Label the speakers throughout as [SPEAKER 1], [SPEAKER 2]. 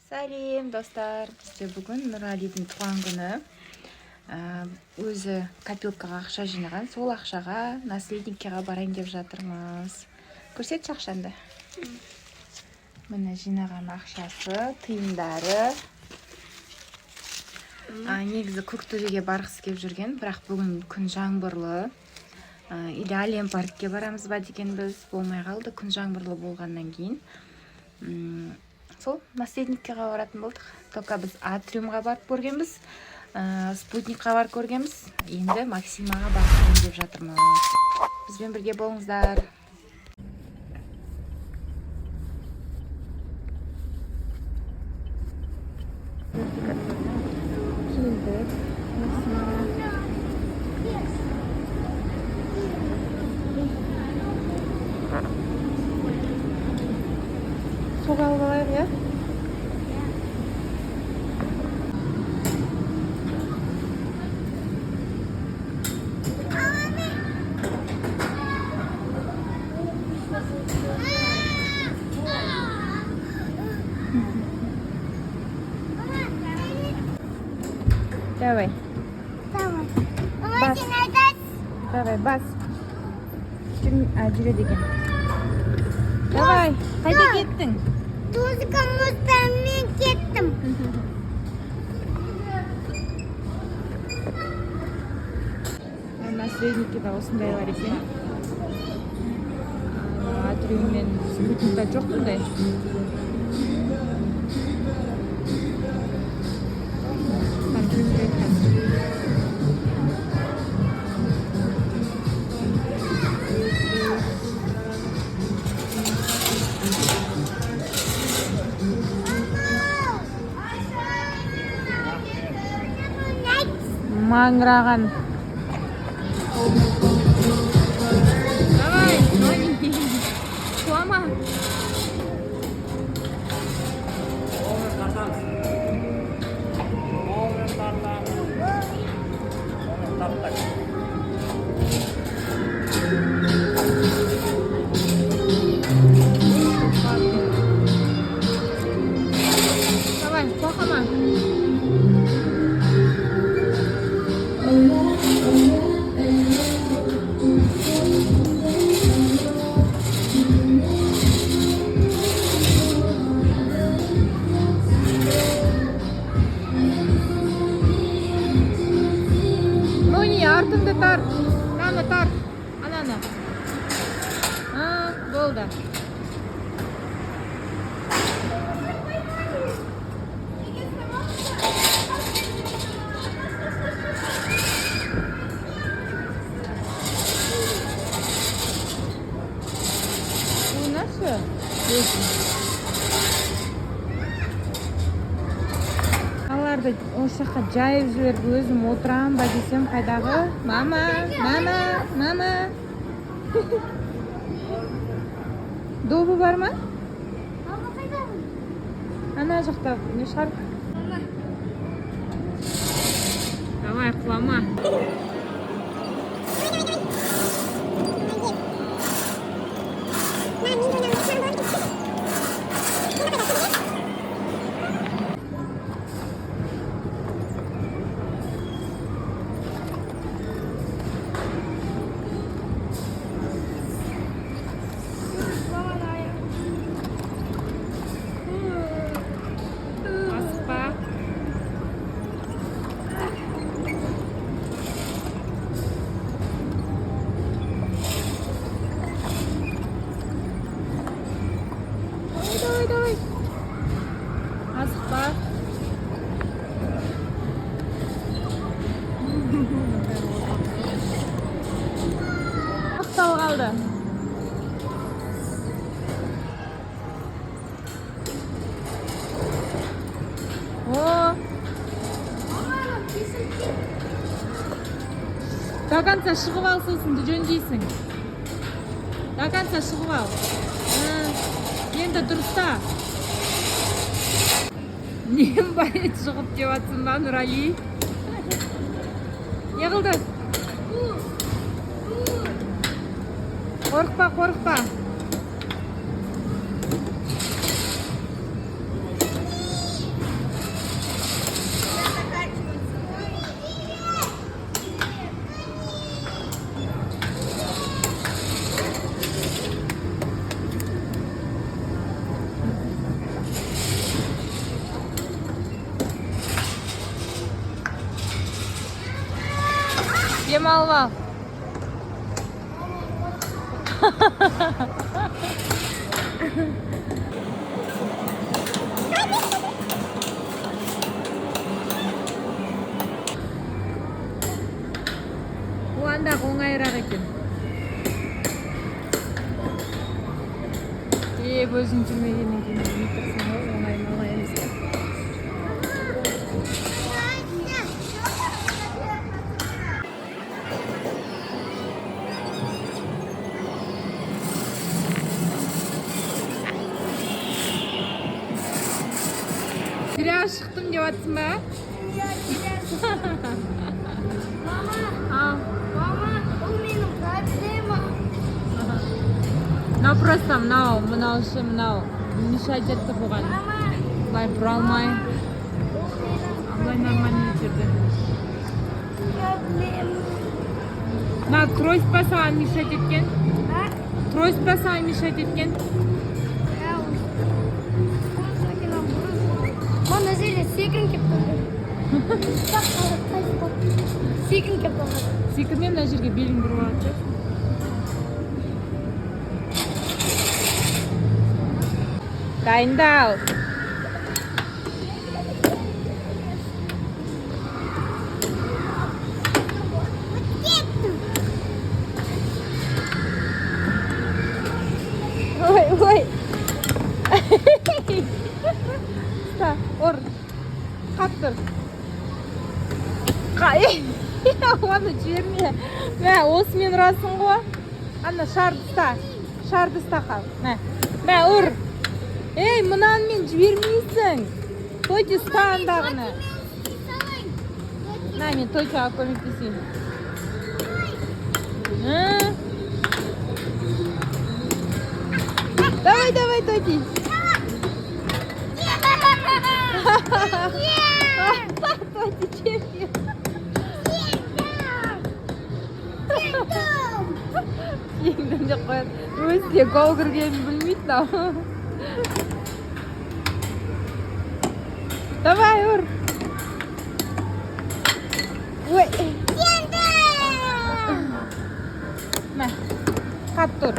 [SPEAKER 1] Сәлем, достар. Бізде бүгін Нұралидың туған күні. Өзі копилкаға ақша жинаған. Сол ақшаға Наследникиға барайын деп жатырмыз. Көрсетші ақшанды. Міне жинаған ақшасы, тиындары. Негізі Көктөбеге барғысы келіп жүрген, бірақ бүгін күн жаңбырлы. Aliya паркке барамыз ба деген біз болмай қалды, күн жаңбырлы болғаннан кейін. Сол Наследникиға баратын болдық. Только біз атриумға барып көргенбіз, спутникқа барып көргенбіз. Енді Максимаға барып деп жатырмыз. Бізбен бірге болыңыздар. Соға алып алайық, я? Давай. Бас. Давай, бас. Жүреді екен. Давай, қайда кеттің?
[SPEAKER 2] Туысқанымыздан мен кеттім.
[SPEAKER 1] Наследникида осындайлар екен. Атриум мен спутникта жоқ бұндай. Маңыраған. Давай, Нонидың. Туама. Давай, қоқама. Артыңды тар, наны тар, ананы. Болды. Bu nasıl? Аларды осы жаққа жайып жіберіп өзім отырам ба десем қайдағы? Мама. Добы бар ма?
[SPEAKER 2] Мама қайдағы?
[SPEAKER 1] Ана жақта не шығар? Давай, құлама. Давай. Асықпа. Ақтал қалды. До конца шығып ал, сосын жөндейсің. До конца шығып ал. Енді дұрыста. Нем байет шығып деп атсын ба, Нұрали? Не қылды? Қорықпа. Ем алып ал. Оғанда оңайырақ екен. Өзің жүрмегеннен кейін не тұрсың ғой, оңай емес пе? Зря шықтым деп жатсың ба?
[SPEAKER 2] Мама, бұл менің проблемам.
[SPEAKER 1] Мынау просто мынау ше мынау мешать етті бұған. Былай бұра алмай. Былай нормально етерді. Мына трость па саған мешать еткен? Трость па саған мешать еткен?
[SPEAKER 2] Мана жерде секін кеп тұрды. Секін кеп тұрды.
[SPEAKER 1] Секірмен мына жерге белің бұрып алады. Дайындал. Ой. Ста, ор. Қаттыр. Оны жіберме. Мә, осымен ұрасың ғой. Ана шарды ұста қал. Мә, ұр. Ей, мұнан мен жібермейсің. Тойте ұста андағыны. Мен Тойчаға көмектесейін. Давай, Тойти. Тойти, чемпион. Еңдім деп қояды. Өзде гол кіргенін білмейді ау. Давай, ұр. Ой. Мә, қап тұр.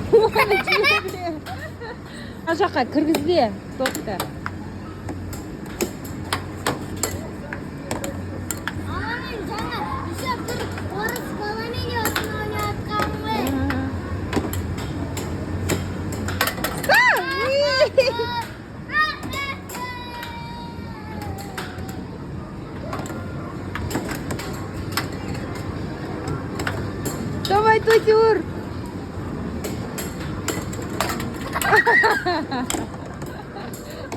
[SPEAKER 1] Оны жіберме. Жаққа кіргізбе, тоқты.
[SPEAKER 2] Мамамен жаңа үшіп тұр, орыс баламен осыны ойнатқан ғой.
[SPEAKER 1] Давай, Тойти, ұр.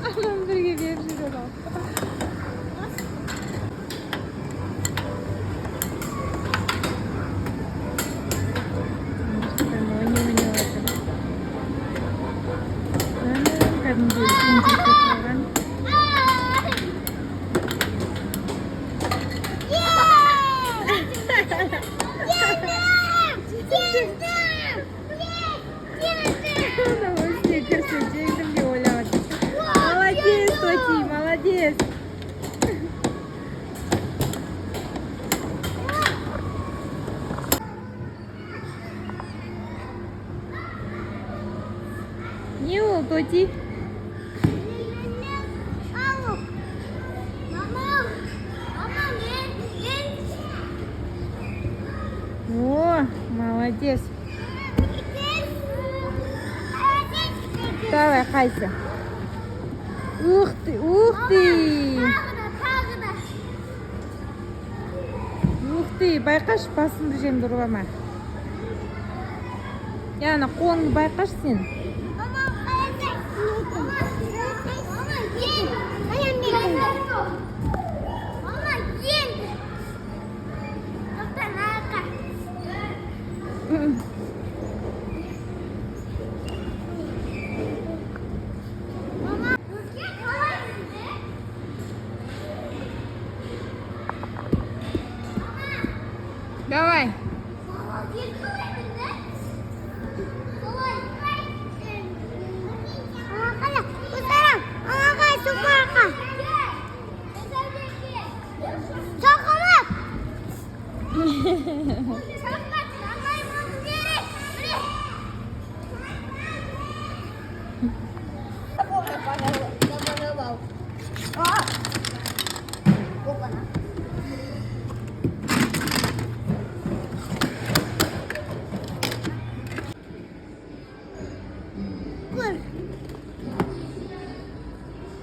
[SPEAKER 1] Анам бірге беріп жүреді ал. Молодец, Тоти, молодец. Не ол, Тоти? О, молодец. Давай, қайсы. Ух ты, ух ты. Ух ты, байқаш, басым бір жерімді ұрғама. Яғына қолыңды байқаш сен. Давай.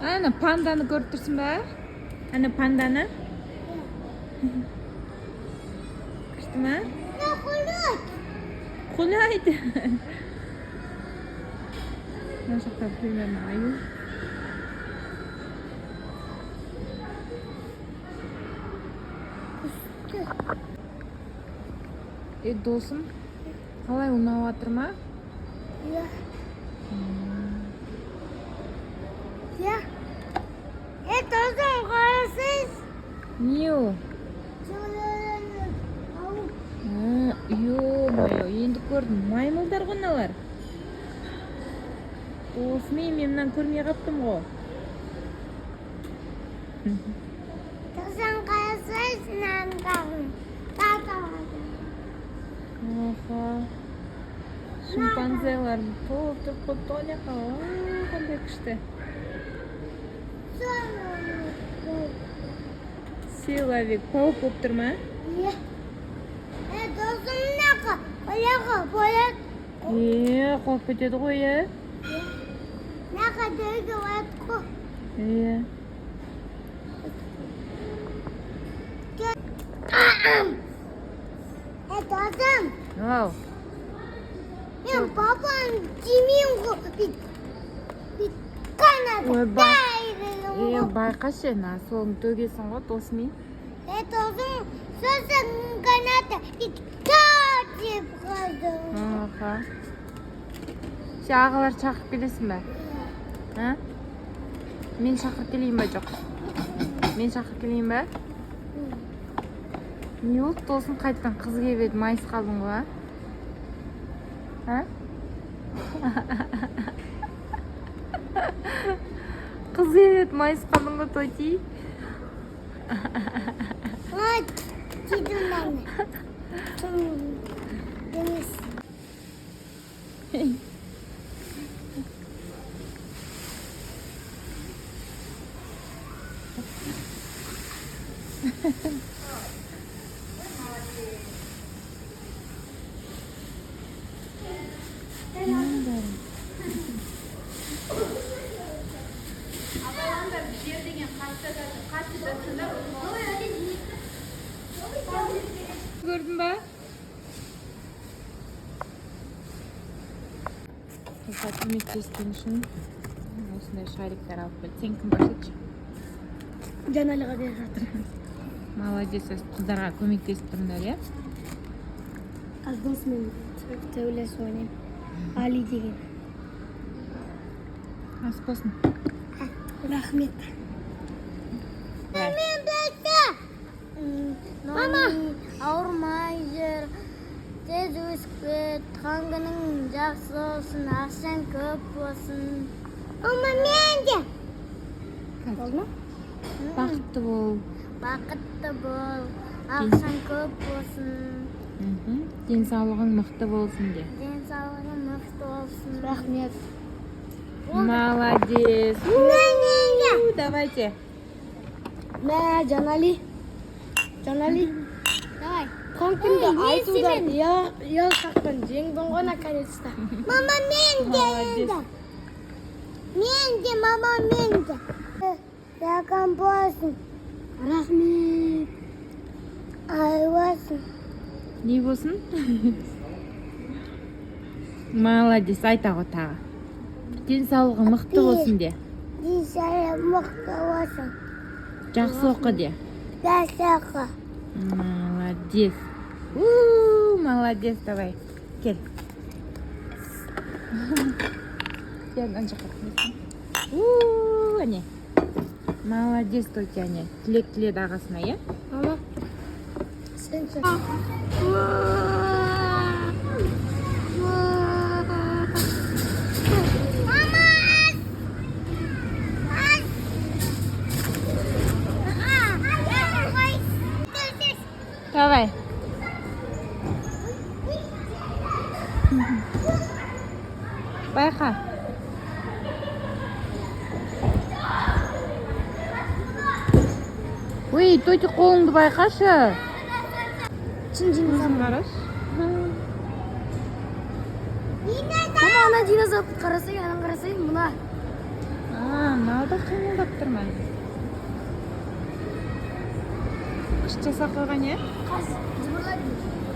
[SPEAKER 1] Ана панданы көріп тұрсың ба? Ана панданы? Күшті ма? Құлайды. Мына жақта примерно аю. Досым, қалай ұнап жатыр ма?
[SPEAKER 2] Иә. Иә. Досым қарасыз?
[SPEAKER 1] Не о? Ё-моё, енді көрдім. Маймылдар ғыналар. Осымен мен мынан көрмей қаптым ғой.
[SPEAKER 2] Досым қарасыз? Нандағын.
[SPEAKER 1] Оха. Шимпанзелар толып тұрып қойыпты ғой ляқа. Қандай күшті. Силовик паук болып тұр ма?
[SPEAKER 2] Иә. Досым нақа? Аяғы болады.
[SPEAKER 1] Қорқып кетеді ғой,
[SPEAKER 2] Нақа дөйгі болады ғой. Досым.
[SPEAKER 1] Ау.
[SPEAKER 2] Мен папам демеймін ғой. Бүйтіп қанады.
[SPEAKER 1] Байқа сен, соғын төгесің ғой досымен.
[SPEAKER 2] Досым сосын қанады. Бүйтіп тар деп қалды.
[SPEAKER 1] Аха. Сен ағалар шақырып келесің бе? Мен шақырып келейін бе, жоқ? Мен шақырып келейін бе? Не болды, досым қайттан қыз келіп еді, майыс қалдың ғой, Қыз келіп еді, майыс қалдың ғой, тойти?
[SPEAKER 2] Тидім мәні. Демес.
[SPEAKER 1] Gördün mü? Көмектескен үшін осындай шариктер алып келді. Сен кім барсайшы?
[SPEAKER 2] Жаналыға беріп жатыр.
[SPEAKER 1] Молодец, қыздарға көмектесіп тұрыңдар, иә?
[SPEAKER 2] Аз досымен төбелес ойнаймын. Али деген.
[SPEAKER 1] Ас болсын.
[SPEAKER 2] Рахмет. Мен бәлті. Мама. Ауырмай жүр. Тез өсіп кет. Туған күнің жақсы болсын. Ақшаң көп болсын. Мама, мен де. Болды ма?
[SPEAKER 1] Бақытты бол.
[SPEAKER 2] Бақытты бол. Ақшаң көп болсын.
[SPEAKER 1] Денсаулығың мықты болсын де.
[SPEAKER 2] Денсаулығың мықты болсын. Рахмет.
[SPEAKER 1] Молодец. Давайте.
[SPEAKER 2] Жанали. Жанали. Давай. Қонқынды айтудан ел шақтан жеңдің ғой наконец-то. Мама, мен де енді. Мен де, мама, мен де. Жақын болсын. Рахмет. Ай болсын.
[SPEAKER 1] Не болсын? Молодец, айта ғой тағы. Денсаулығы мықты болсын де.
[SPEAKER 2] Денсаулығы мықты болсын.
[SPEAKER 1] Жақсы оқы де.
[SPEAKER 2] Жақсы оқы.
[SPEAKER 1] Молодец. Молодец, давай. Кел. Кел, ана жаққа. Әне. Молодец, тойте, әне. Тілек тіледі ағасына, е?
[SPEAKER 2] Мама. Сен сен.
[SPEAKER 1] Давай. Байқа. Ой, Тоти қолыңды байқашы.
[SPEAKER 2] Көзін
[SPEAKER 1] қараш.
[SPEAKER 2] Мама, ана динозаврды қарасай, анан қарасай, мына.
[SPEAKER 1] Мынау да қимылдап тұрмай. Күште сақылған, е?
[SPEAKER 2] Қаз, жыбырлайды.